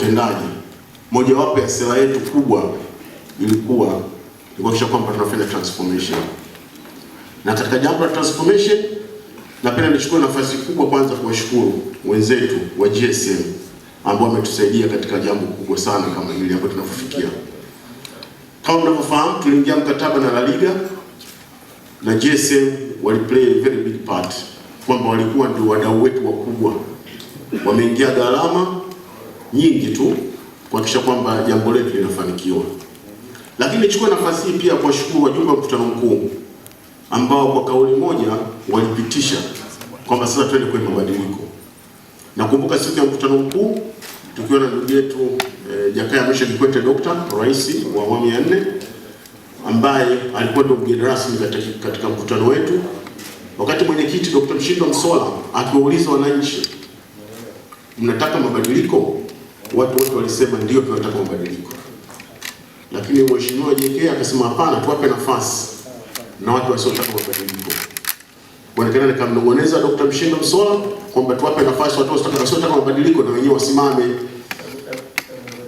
utendaji, mojawapo ya sera yetu kubwa ilikuwa kuhakikisha kwamba tunafanya transformation. Na katika jambo la transformation, napenda nichukue nafasi kubwa kwanza kuwashukuru wenzetu wa GSM ambao wametusaidia katika jambo kubwa sana kama hili hapo tunapofikia. Kama mnavyofahamu, tuliingia mkataba na La Liga na GSM waliplay a very big part, kwamba walikuwa ndio wadau wetu wakubwa. Wameingia gharama nyingi tu kuhakikisha kwamba jambo letu linafanikiwa. Lakini nichukue nafasi hii pia kuwashukuru wajumbe wa mkutano mkuu ambao kwa kauli moja walipitisha kwamba sasa twende kwenye mabadiliko. Nakumbuka siku ya mkutano mkuu tukiwa na ndugu yetu Jakaya Mrisho Kikwete, Rais wa awamu ya 4, ambaye alikuwa ndio mgeni rasmi katika mkutano wetu. Wakati mwenyekiti Dr. Mshindo Msola akiwauliza wananchi, mnataka mabadiliko? Watu wote walisema ndio, tunataka mabadiliko. Lakini Mheshimiwa JK akasema hapana, tuwape nafasi na watu wasiotaka mabadiliko. Kuonekana nikamnong'oneza Dr. Mshindo Msola kwamba tuwape nafasi watu wasiotaka mabadiliko na wenyewe wasimame.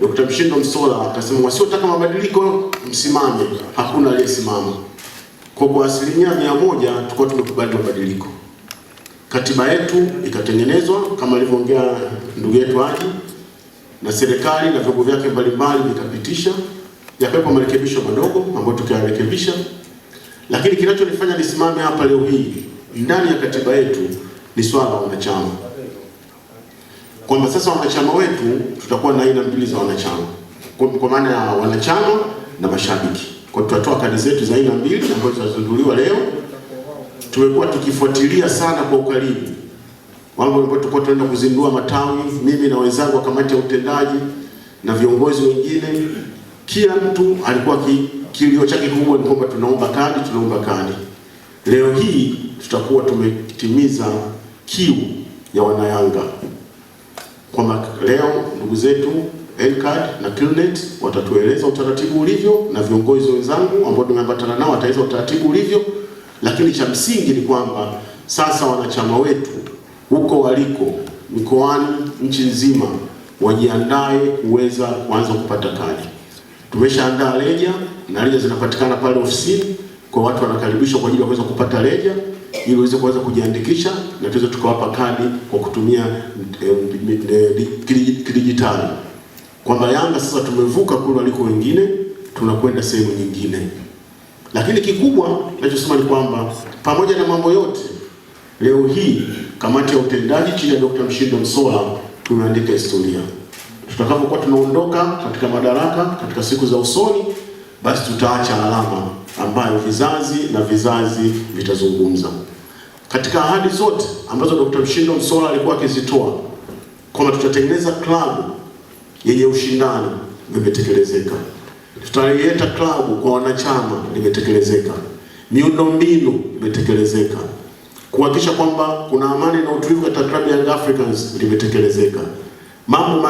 Dr. Mshindo Msola akasema wasiotaka mabadiliko msimame, hakuna aliyesimama. Kwa asilimia 100 tulikuwa tumekubali mabadiliko. Katiba yetu ikatengenezwa kama alivyoongea ndugu yetu Haji, na serikali na vyombo vyake mbalimbali vikapitisha, yakawepo marekebisho madogo ambayo tukayarekebisha. Lakini kinachonifanya nisimame hapa leo hii ndani ya katiba yetu ni swala la wanachama. Kwamba sasa wanachama wetu tutakuwa na aina mbili za wanachama. Kwa maana ya wanachama na mashabiki. Kwa tutatoa kadi zetu za aina mbili ambazo zitazinduliwa leo. Tumekuwa tukifuatilia sana kwa ukaribu mambo ambayo tulikuwa tunaenda kuzindua matawi, mimi na wenzangu wa kamati ya utendaji na viongozi wengine. Kila mtu alikuwa kilio chake kubwa ni kwamba tunaomba kadi. Leo hii tutakuwa tumetimiza kiu ya wanayanga. Kwa leo ndugu zetu N-Card na Killnet watatueleza utaratibu ulivyo, na viongozi wenzangu ambao tumeambatana nao wataeleza utaratibu ulivyo. Lakini cha msingi ni kwamba sasa wanachama wetu huko waliko mikoani, nchi nzima, wajiandae kuweza kuanza kupata kadi. Tumeshaandaa leja na leja zinapatikana pale ofisini, kwa watu wanakaribishwa kwa ajili ya kuweza kupata leja ili waweze kuanza kujiandikisha na tuweze tukawapa kadi kwa kutumia kidijitali. Kwamba Yanga sasa tumevuka kule waliko wengine, tunakwenda sehemu nyingine. Lakini kikubwa ninachosema ni kwamba pamoja na mambo yote, leo hii kamati ya utendaji chini ya Dr. Mshindo Msola tumeandika historia. Tutakapokuwa tunaondoka katika madaraka katika siku za usoni, basi tutaacha alama ambayo vizazi na vizazi vitazungumza. Katika ahadi zote ambazo Dr. Mshindo Msola alikuwa akizitoa kwamba tutatengeneza klabu yenye ushindani, imetekelezeka. Tutaleta klabu kwa wanachama, imetekelezeka. Miundombinu imetekelezeka. Kuhakikisha kwamba kuna amani na utulivu katika klabu ya Young Africans imetekelezeka. Mambo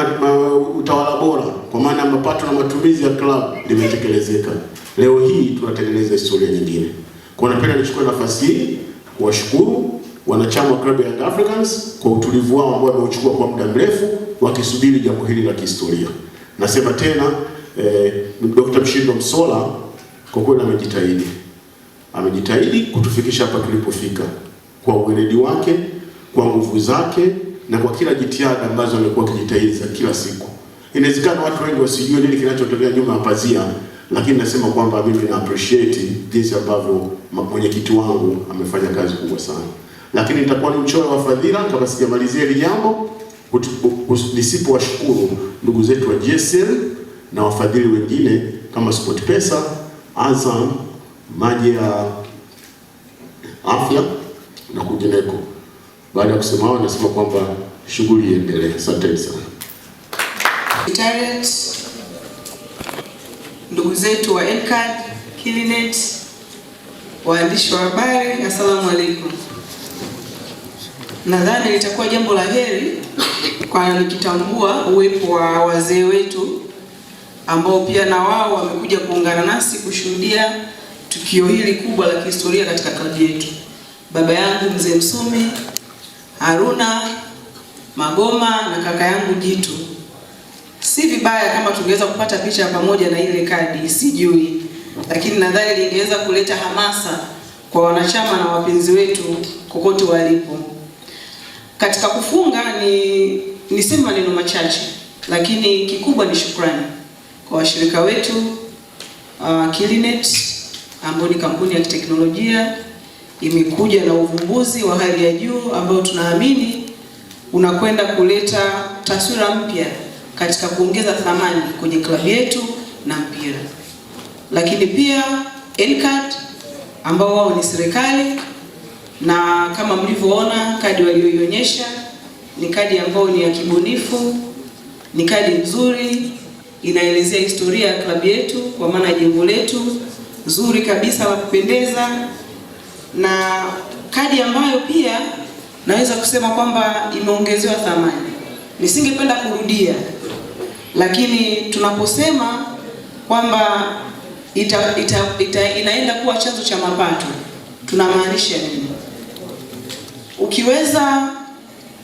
utawala bora kwa maana ya mapato na matumizi ya klabu imetekelezeka. Leo hii tunatengeneza historia nyingine. Kwa napenda nichukue nafasi hii kuwashukuru wanachama wa klabu ya Young Africans kwa utulivu wao ambao wameuchukua kwa muda mrefu wakisubiri jambo hili la kihistoria. Nasema tena Dr. Mshindo Msola kwa kweli amejitahidi kutufikisha hapa tulipofika, kwa uweledi wake, kwa nguvu zake na kwa kila jitihada ambazo amekuwa akijitahidi za kila siku. Inawezekana watu wengi wasijue nini kinachotokea nyuma ya pazia, lakini nasema kwamba mimi na appreciate jinsi ambavyo mwenyekiti wangu amefanya kazi kubwa sana. Lakini nitakuwa ni mchoyo wa fadhila kama sijamalizia hili jambo nisipowashukuru ndugu zetu wa GSM na wafadhili wengine kama SportPesa, Azam, Maji ya Afya na kwingineko. Baada ya kusema hao, nasema kwamba shughuli iendelee. Asante sana. Ndugu zetu wa N-Card, Killnet, waandishi wa habari, asalamu alaykum. Nadhani litakuwa jambo la heri kwa nikitambua uwepo wa wazee wetu ambao pia na wao wamekuja kuungana nasi kushuhudia tukio hili kubwa la kihistoria katika klabu yetu. Baba yangu Mzee Msumi, Haruna Magoma na kaka yangu Jitu. si vibaya kama tungeweza kupata picha ya pamoja na ile kadi, sijui, lakini nadhani lingeweza kuleta hamasa kwa wanachama na wapenzi wetu kokote walipo. Katika kufunga niseme maneno machache, lakini kikubwa ni shukrani kwa washirika wetu Kilinet ambao ni kampuni ya teknolojia imekuja na uvumbuzi wa hali ya juu ambao tunaamini unakwenda kuleta taswira mpya katika kuongeza thamani kwenye klabu yetu na mpira. Lakini pia N-Card ambao wao ni serikali, na kama mlivyoona kadi walioionyesha ni kadi ambayo ni ya kibunifu, ni kadi nzuri, inaelezea historia ya klabu yetu kwa maana jengo letu zuri kabisa la kupendeza, na kadi ambayo pia naweza kusema kwamba imeongezewa thamani. Nisingependa kurudia, lakini tunaposema kwamba inaenda kuwa chanzo cha mapato, tunamaanisha nini? Ukiweza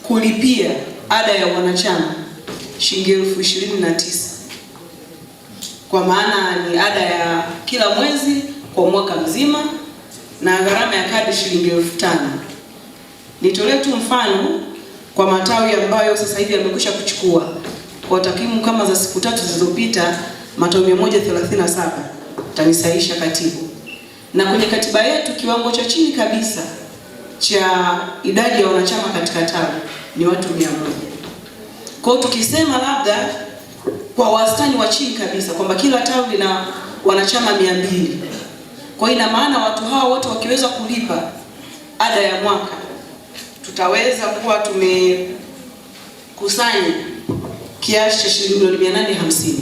kulipia ada ya wanachama shilingi 29,000 kwa maana ni ada ya kila mwezi kwa mwaka mzima, na gharama ya kadi shilingi 5,000. Nitolee tu mfano kwa matawi ambayo sasa hivi yamekwisha kuchukua. Kwa takwimu kama za siku 3 zilizopita, matawi 137, tanisaisha katibu. Na kwenye katiba yetu kiwango cha chini kabisa cha idadi ya wanachama katika tawi ni watu 100. Kwa hiyo tukisema labda kwa wastani wa chini kabisa kwamba kila tawi lina wanachama 200. Kwa hiyo ina maana watu hao wote wakiweza kulipa ada ya mwaka, tutaweza kuwa tumekusanya kiasi cha shilingi milioni 850.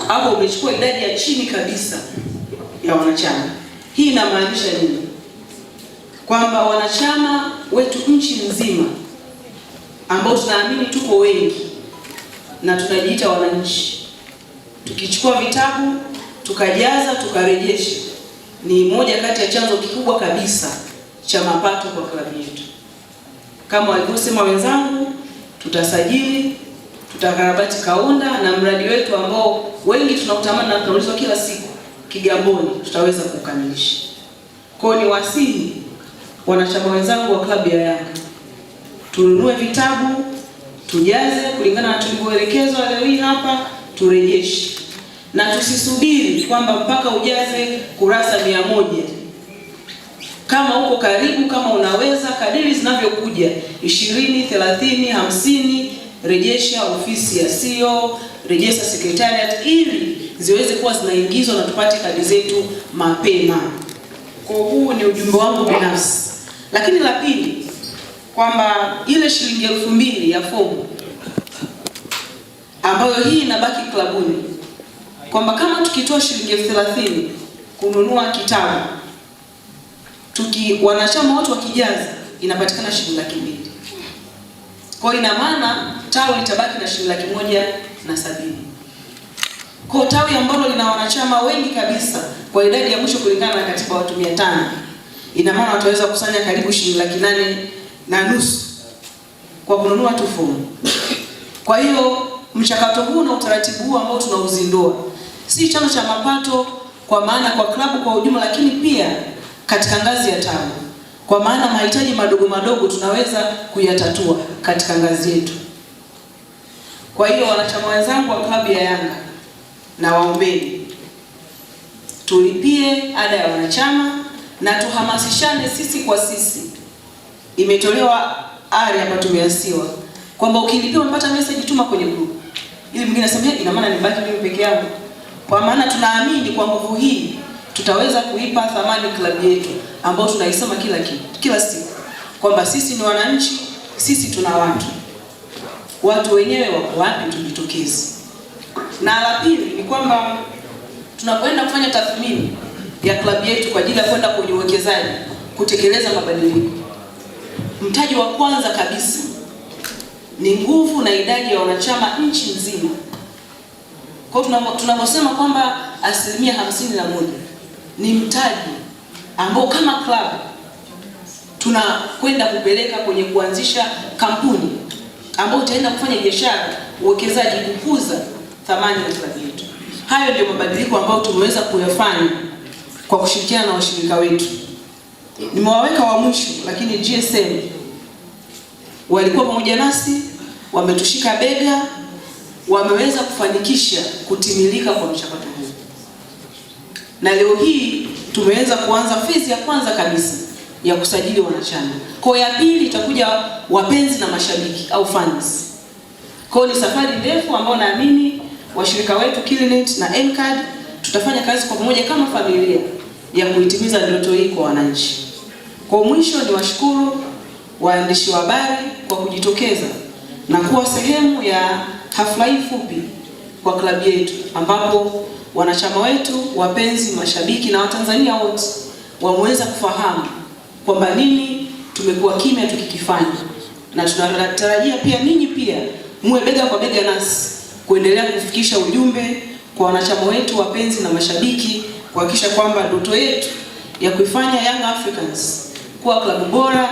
Hapo umechukua idadi ya chini kabisa ya wanachama. Hii inamaanisha nini? Kwamba wanachama wetu nchi nzima ambao tunaamini tuko wengi na tunajiita wananchi, tukichukua vitabu tukajaza tukarejesha, ni moja kati ya chanzo kikubwa kabisa cha mapato kwa klabu yetu. Kama walivyosema wenzangu, tutasajili, tutakarabati kaunda, na mradi wetu ambao wengi tunautamani na tunaulizwa kila siku Kigamboni, tutaweza kukamilisha. Kwa hiyo ni wasihi wanachama wenzangu wa klabu ya Yanga, tununue vitabu, tujaze kulingana na tulivyoelekezwa leo hii hapa, turejeshe. Na tusisubiri kwamba mpaka ujaze kurasa 100. Kama uko karibu, kama unaweza, kadiri zinavyokuja 20, 30, 50, rejesha ofisi ya CEO, rejesha secretariat, ili ziweze kuwa zinaingizwa na tupate kadi zetu mapema. Kwa huu ni ujumbe wangu binafsi. Lakini la pili, kwamba ile shilingi 2,000 ya fomu ambayo hii inabaki klabuni, kwamba kama tukitoa shilingi 30,000 kununua kitabu, wanachama wote wakijaza, inapatikana shilingi 200,000. Kwa ina maana tawi litabaki na shilingi 170,000. Kwa tawi ambalo lina wanachama wengi kabisa kwa idadi ya mwisho kulingana na katiba watu 500, ina maana wataweza kusanya karibu shilingi 850,000 kwa kununua tu fomu. Kwa hiyo mchakato huu na utaratibu huu ambao tunauzindua si chanzo cha mapato kwa maana kwa klabu kwa ujumla, lakini pia katika ngazi ya tawi, kwa maana mahitaji madogo madogo tunaweza kuyatatua katika ngazi yetu. Kwa hiyo wanachama wenzangu wa klabu ya Yanga, na waombeni tulipie ada ya wanachama na tuhamasishane sisi kwa sisi. Imetolewa ari hapa, tumeasiwa kwamba ukilipia unapata message, tuma kwenye group, ili mwingine aseme ina maana nibaki mimi peke yangu. Kwa maana tunaamini kwa nguvu hii tutaweza kuipa thamani klabu yetu ambao tunaisema kila siku kwamba sisi ni wananchi, sisi tuna watu wenyewe wako wapi, tujitokeze. Na la pili ni kwamba tunapoenda kufanya tathmini ya klabu yetu kwa ajili ya kwenda kwenye uwekezaji, kutekeleza mabadiliko, mtaji wa kwanza kabisa ni nguvu na idadi ya wanachama nchi nzima. Kwa tunaposema kwamba 51% ni mtaji ambao kama klabu tunakwenda kupeleka kwenye kuanzisha kampuni ambao utaenda kufanya biashara, uwekezaji, kukuza thamani ya klabu yetu. Hayo ndio mabadiliko ambayo tumeweza kuyafanya kwa kushirikiana na washirika wetu. Nimewaweka wa mwisho, lakini GSM walikuwa pamoja nasi, wametushika bega, wameweza kufanikisha kutimilika kwa mchakato huu. Na leo hii tumeweza kuanza phase ya kwanza kabisa ya kusajili wanachama. Kwa ya pili itakuja wapenzi na mashabiki au fans. Kwa ni safari ndefu ambayo naamini washirika wetu Kilinet na N-Card tutafanya kazi kwa pamoja kama familia ya kuitimiza ndoto hii kwa wananchi. Kwa mwisho ni washukuru waandishi wa habari kwa kujitokeza na kuwa sehemu ya hafla hii fupi kwa klabu yetu, ambapo wanachama wetu, wapenzi, mashabiki na Watanzania wote wameweza kufahamu kwamba nini tumekuwa kimya tukikifanya, na tunatarajia pia ninyi pia muwe bega kwa bega nasi kuendelea kufikisha ujumbe kwa wanachama wetu, wapenzi na mashabiki, kuhakikisha kwamba ndoto yetu ya kuifanya Young Africans kuwa klabu bora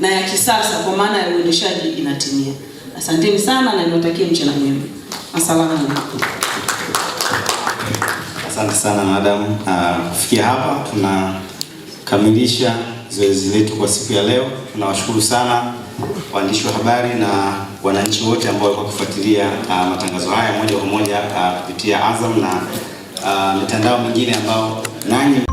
na ya kisasa kwa maana ya uendeshaji inatimia. Asanteni sana na niwatakie mchana mwema. Asalamu alaykum. Asante sana madam. Kufikia hapa tunakamilisha zoezi letu kwa siku ya leo. Tunawashukuru sana waandishi wa habari na wananchi wote ambao walikuwa kufuatilia matangazo haya moja kwa moja kupitia Azam na mitandao mingine ambao nanyi